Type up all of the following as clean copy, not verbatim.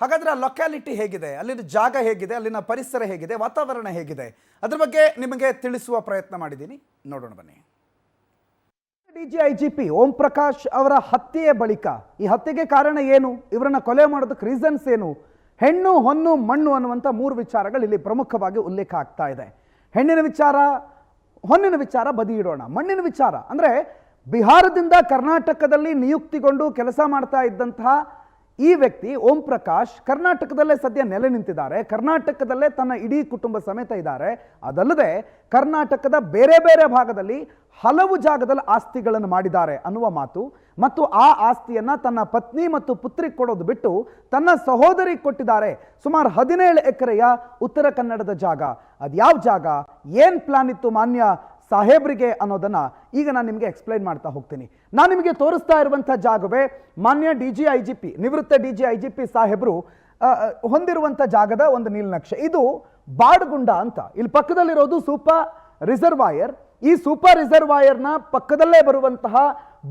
ಹಾಗಾದ್ರೆ ಆ ಲೊಕ್ಯಾಲಿಟಿ ಹೇಗಿದೆ, ಅಲ್ಲಿನ ಜಾಗ ಹೇಗಿದೆ, ಅಲ್ಲಿನ ಪರಿಸರ ಹೇಗಿದೆ, ವಾತಾವರಣ ಹೇಗಿದೆ, ಅದ್ರ ಬಗ್ಗೆ ನಿಮಗೆ ತಿಳಿಸುವ ಪ್ರಯತ್ನ ಮಾಡಿದ್ದೀನಿ. ನೋಡೋಣ ಬನ್ನಿ. ಡಿಜಿಐಜಿಪಿ ಓಂ ಪ್ರಕಾಶ್ ಅವರ ಹತ್ಯೆಯ ಬಳಿಕ ಈ ಹತ್ಯೆಗೆ ಕಾರಣ ಏನು, ಇವರನ್ನ ಕೊಲೆ ಮಾಡೋದಕ್ಕೆ ರೀಸನ್ಸ್ ಏನು, ಹೆಣ್ಣು ಹೊನ್ನು ಮಣ್ಣು ಅನ್ನುವಂಥ 3 ವಿಚಾರಗಳು ಇಲ್ಲಿ ಪ್ರಮುಖವಾಗಿ ಉಲ್ಲೇಖ ಆಗ್ತಾ ಇದೆ. ಹೆಣ್ಣಿನ ವಿಚಾರ, ಹೊನ್ನಿನ ವಿಚಾರ ಬದಿ ಇಡೋಣ. ಮಣ್ಣಿನ ವಿಚಾರ ಅಂದರೆ ಬಿಹಾರದಿಂದ ಕರ್ನಾಟಕದಲ್ಲಿ ನಿಯುಕ್ತಿಗೊಂಡು ಕೆಲಸ ಮಾಡ್ತಾ ಇದ್ದಂತಹ ಈ ವ್ಯಕ್ತಿ ಓಂ ಪ್ರಕಾಶ್ ಕರ್ನಾಟಕದಲ್ಲೇ ಸದ್ಯ ನೆಲೆ ನಿಂತಿದ್ದಾರೆ. ಕರ್ನಾಟಕದಲ್ಲೇ ತನ್ನ ಇಡೀ ಕುಟುಂಬ ಸಮೇತ ಇದ್ದಾರೆ. ಅದಲ್ಲದೆ ಕರ್ನಾಟಕದ ಬೇರೆ ಬೇರೆ ಭಾಗದಲ್ಲಿ ಹಲವು ಜಾಗದಲ್ಲಿ ಆಸ್ತಿಗಳನ್ನು ಮಾಡಿದ್ದಾರೆ ಅನ್ನುವ ಮಾತು, ಮತ್ತು ಆ ಆಸ್ತಿಯನ್ನ ತನ್ನ ಪತ್ನಿ ಮತ್ತು ಪುತ್ರಿಗೆ ಕೊಡೋದು ಬಿಟ್ಟು ತನ್ನ ಸಹೋದರಿ ಕೊಟ್ಟಿದ್ದಾರೆ. ಸುಮಾರು 17 ಎಕರೆಯ ಉತ್ತರ ಕನ್ನಡದ ಜಾಗ. ಅದು ಯಾವ ಜಾಗ, ಏನು ಪ್ಲಾನ್ ಇತ್ತು ಮಾನ್ಯ ಸಾಹೇಬ್ರಿಗೆ ಅನ್ನೋದನ್ನ ಈಗ ನಾನು ನಿಮಗೆ ಎಕ್ಸ್ಪ್ಲೈನ್ ಮಾಡ್ತಾ ಹೋಗ್ತೀನಿ. ನಾನು ನಿಮಗೆ ತೋರಿಸ್ತಾ ಇರುವಂಥ ಜಾಗವೇ ಮಾನ್ಯ ಡಿಜಿಐಜಿಪಿ, ನಿವೃತ್ತ ಡಿಜಿಐಜಿಪಿ ಸಾಹೇಬರು ಹೊಂದಿರುವಂಥ ಜಾಗದ ಒಂದು ನೀಲನಕ್ಷೆ. ಇದು ಬಾಡಗುಂಡ ಅಂತ. ಇಲ್ಲಿ ಪಕ್ಕದಲ್ಲಿರೋದು ಸೂಪರ್ ರಿಸರ್ವಾಯರ್. ಈ ಸೂಪರ್ ರಿಸರ್ವಾಯರ್ನ ಪಕ್ಕದಲ್ಲೇ ಬರುವಂತಹ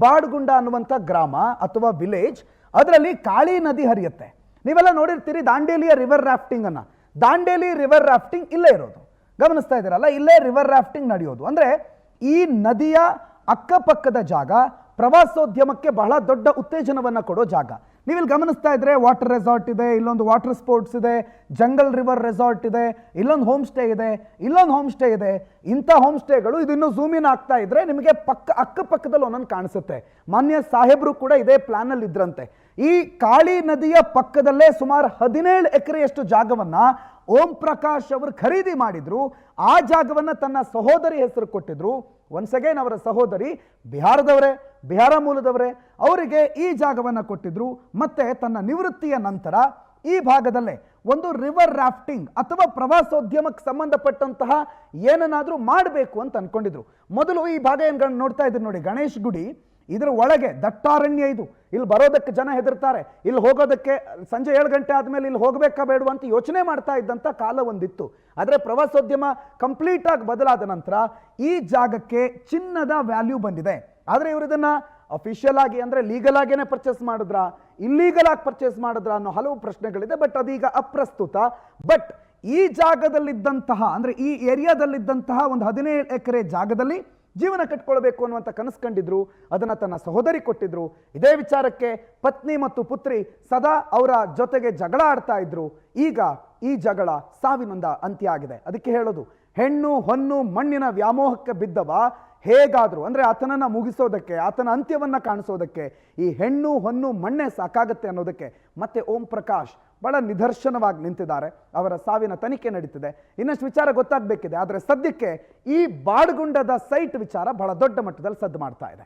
ಬಾಡಗುಂಡ ಅನ್ನುವಂಥ ಗ್ರಾಮ ಅಥವಾ ವಿಲೇಜ್. ಅದರಲ್ಲಿ ಕಾಳಿ ನದಿ ಹರಿಯುತ್ತೆ. ನೀವೆಲ್ಲ ನೋಡಿರ್ತೀರಿ ದಾಂಡೇಲಿಯ ರಿವರ್ ರಾಫ್ಟಿಂಗ್ ಅನ್ನ. ದಾಂಡೇಲಿ ರಿವರ್ ರಾಫ್ಟಿಂಗ್ ಇಲ್ಲೇ ಇರೋದು, ಗಮನಿಸ್ತಾ ಇದ್ದೀರಲ್ಲ, ಇಲ್ಲೇ ರಿವರ್ ರಾಫ್ಟಿಂಗ್ ನಡೆಯೋದು. ಅಂದರೆ ಈ ನದಿಯ ಅಕ್ಕಪಕ್ಕದ ಜಾಗ ಪ್ರವಾಸೋದ್ಯಮಕ್ಕೆ ಬಹಳ ದೊಡ್ಡ ಉತ್ತೇಜನವನ್ನು ಕೊಡೋ ಜಾಗ. ನೀವಿಲ್ಲಿ ಗಮನಿಸ್ತಾ ಇದ್ರೆ ವಾಟರ್ ರೆಸಾರ್ಟ್ ಇದೆ, ಇಲ್ಲೊಂದು ವಾಟರ್ ಸ್ಪೋರ್ಟ್ಸ್ ಇದೆ, ಜಂಗಲ್ ರಿವರ್ ರೆಸಾರ್ಟ್ ಇದೆ, ಇಲ್ಲೊಂದು ಹೋಮ್ ಸ್ಟೇ ಇದೆ, ಇಲ್ಲೊಂದು ಹೋಮ್ ಸ್ಟೇ ಇದೆ. ಇಂಥ ಹೋಮ್ ಸ್ಟೇಗಳು ಇದನ್ನು ಝೂಮ್ ಇನ್ ಆಗ್ತಾ ಇದ್ರೆ ನಿಮಗೆ ಅಕ್ಕಪಕ್ಕದಲ್ಲಿ ಒಂದೊಂದು ಕಾಣಿಸುತ್ತೆ. ಮಾನ್ಯ ಸಾಹೇಬರು ಕೂಡ ಇದೇ ಪ್ಲಾನ್ ಅಲ್ಲಿ ಇದ್ರಂತೆ. ಈ ಕಾಳಿ ನದಿಯ ಪಕ್ಕದಲ್ಲೇ ಸುಮಾರು 17 ಎಕರೆಯಷ್ಟು ಜಾಗವನ್ನ ಓಂ ಪ್ರಕಾಶ್ ಅವರು ಖರೀದಿ ಮಾಡಿದ್ರು. ಆ ಜಾಗವನ್ನ ತನ್ನ ಸಹೋದರಿ ಹೆಸರು ಕೊಟ್ಟಿದ್ರು. ಒನ್ಸ್ ಅಗೇನ್ ಅವರ ಸಹೋದರಿ ಬಿಹಾರದವರೇ, ಬಿಹಾರ ಮೂಲದವರೇ, ಅವರಿಗೆ ಈ ಜಾಗವನ್ನ ಕೊಟ್ಟಿದ್ರು. ಮತ್ತೆ ತನ್ನ ನಿವೃತ್ತಿಯ ನಂತರ ಈ ಭಾಗದಲ್ಲೇ ಒಂದು ರಿವರ್ ರಾಫ್ಟಿಂಗ್ ಅಥವಾ ಪ್ರವಾಸೋದ್ಯಮಕ್ಕೆ ಸಂಬಂಧಪಟ್ಟಂತಹ ಏನನ್ನಾದ್ರೂ ಮಾಡಬೇಕು ಅಂತ ಅನ್ಕೊಂಡಿದ್ರು. ಮೊದಲು ಈ ಭಾಗ ಏನು ನೋಡ್ತಾ ಇದ್ರು ನೋಡಿ, ಗಣೇಶ್ ಗುಡಿ, ಇದರ ಒಳಗೆ ದಟ್ಟಾರಣ್ಯ. ಇದು ಇಲ್ಲಿ ಬರೋದಕ್ಕೆ ಜನ ಹೆದರ್ತಾರೆ, ಇಲ್ಲಿ ಹೋಗೋದಕ್ಕೆ ಸಂಜೆ 7 ಗಂಟೆ ಆದಮೇಲೆ ಇಲ್ಲಿ ಹೋಗಬೇಕಾ ಬೇಡುವ ಅಂತ ಯೋಚನೆ ಮಾಡ್ತಾ ಇದ್ದಂಥ ಕಾಲ ಒಂದಿತ್ತು. ಆದರೆ ಪ್ರವಾಸೋದ್ಯಮ ಕಂಪ್ಲೀಟ್ ಆಗಿ ಬದಲಾದ ನಂತರ ಈ ಜಾಗಕ್ಕೆ ಚಿನ್ನದ ವ್ಯಾಲ್ಯೂ ಬಂದಿದೆ. ಆದರೆ ಇವರು ಇದನ್ನ ಅಫಿಷಿಯಲ್ ಆಗಿ ಅಂದರೆ ಲೀಗಲ್ ಆಗೇನೆ ಪರ್ಚೇಸ್ ಮಾಡಿದ್ರಾ, ಇಲ್ಲೀಗಲ್ ಆಗಿ ಪರ್ಚೇಸ್ ಮಾಡಿದ್ರಾ ಅನ್ನೋ ಹಲವು ಪ್ರಶ್ನೆಗಳಿದೆ. ಬಟ್ ಅದೀಗ ಅಪ್ರಸ್ತುತ. ಬಟ್ ಈ ಜಾಗದಲ್ಲಿದ್ದಂತಹ ಅಂದರೆ ಈ ಏರಿಯಾದಲ್ಲಿದ್ದಂತಹ ಒಂದು 17 ಎಕರೆ ಜಾಗದಲ್ಲಿ ಜೀವನ ಕಟ್ಕೊಳ್ಬೇಕು ಅನ್ನುವಂಥ ಕನಸು ಕಂಡಿದ್ರು. ಅದನ್ನು ತನ್ನ ಸಹೋದರಿ ಕೊಟ್ಟಿದ್ರು. ಇದೇ ವಿಚಾರಕ್ಕೆ ಪತ್ನಿ ಮತ್ತು ಪುತ್ರಿ ಸದಾ ಅವರ ಜೊತೆಗೆ ಜಗಳ ಆಡ್ತಾ ಇದ್ರು. ಈಗ ಈ ಜಗಳ ಸಾವಿನಿಂದ ಅಂತ್ಯ ಆಗಿದೆ. ಅದಕ್ಕೆ ಹೇಳೋದು, ಹೆಣ್ಣು ಹೊನ್ನು ಮಣ್ಣಿನ ವ್ಯಾಮೋಹಕ್ಕೆ ಬಿದ್ದವ ಹೇಗಾದ್ರು ಅಂದರೆ ಆತನನ್ನ ಮುಗಿಸೋದಕ್ಕೆ, ಆತನ ಅಂತ್ಯವನ್ನ ಕಾಣಿಸೋದಕ್ಕೆ ಈ ಹೆಣ್ಣು ಹೊನ್ನು ಮಣ್ಣೆ ಸಾಕಾಗತ್ತೆ ಅನ್ನೋದಕ್ಕೆ ಮತ್ತೆ ಓಂ ಪ್ರಕಾಶ್ ಬಹಳ ನಿದರ್ಶನವಾಗಿ ನಿಂತಿದ್ದಾರೆ. ಅವರ ಸಾವಿನ ತನಿಖೆ ನಡೀತಿದೆ. ಇನ್ನಷ್ಟು ವಿಚಾರ ಗೊತ್ತಾಗಬೇಕಿದೆ. ಆದರೆ ಸದ್ಯಕ್ಕೆ ಈ ಬಾಡಗುಂಡದ ಸೈಟ್ ವಿಚಾರ ಬಹಳ ದೊಡ್ಡ ಮಟ್ಟದಲ್ಲಿ ಸದ್ದು ಮಾಡ್ತಾ ಇದೆ.